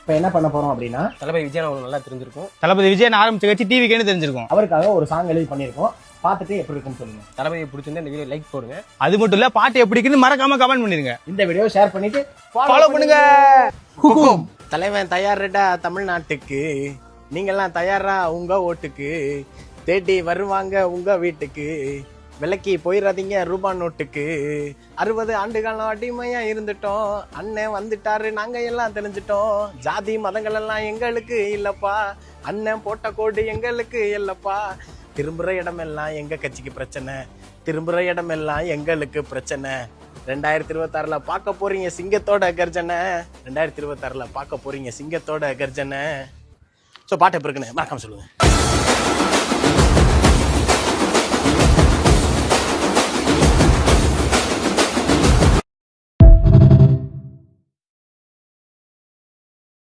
இப்போ என்ன பண்ண போறோம் அப்படின்னா, தளபதி விஜய் அவங்களுக்கு நல்லா தெரிஞ்சிருக்கும். தளபதி விஜய் ஆரம்பிச்சு வச்சு டிவிக்குன்னு தெரிஞ்சிருக்கும். அவருக்காக ஒரு சாங் எழுதி பண்ணியிருக்கோம். பார்த்துட்டு எப்படி இருக்குன்னு சொல்லுங்க. தளபதியை பிடிச்சிருந்தா இந்த வீடியோ லைக் போடுங்க. அது மட்டும் இல்ல, பாட்டு எப்படி இருக்குன்னு மறக்காம கமெண்ட் பண்ணிருங்க. இந்த வீடியோ ஷேர் பண்ணிட்டு ஃபாலோ பண்ணுங்க. தலைவன் தயாரிடா தமிழ்நாட்டுக்கு, நீங்கெல்லாம் தயாரா உங்க ஓட்டுக்கு, தேடி வருவாங்க உங்க வீட்டுக்கு, விலைக்கு போயிடாதீங்க ரூபா நோட்டுக்கு. 60 ஆண்டுகாலம் அடிமையா இருந்துட்டோம், அண்ணன் வந்துட்டாரு நாங்க எல்லாம் தெரிஞ்சிட்டோம். ஜாதி மதங்கள் எல்லாம் எங்களுக்கு இல்லப்பா, அண்ணன் போட்ட கோடு எங்களுக்கு இல்லப்பா. திரும்புற இடமெல்லாம் எங்க கட்சிக்கு பிரச்சனை, திரும்புற இடமெல்லாம் எங்களுக்கு பிரச்சனை. 2026 பார்க்க போறீங்க சிங்கத்தோட கர்ஜனை, 2026 பார்க்க போறீங்க சிங்கத்தோட கர்ஜனை. ஸோ பாட்டு எப்படி இருக்குன்னு மறக்காம சொல்லுங்க.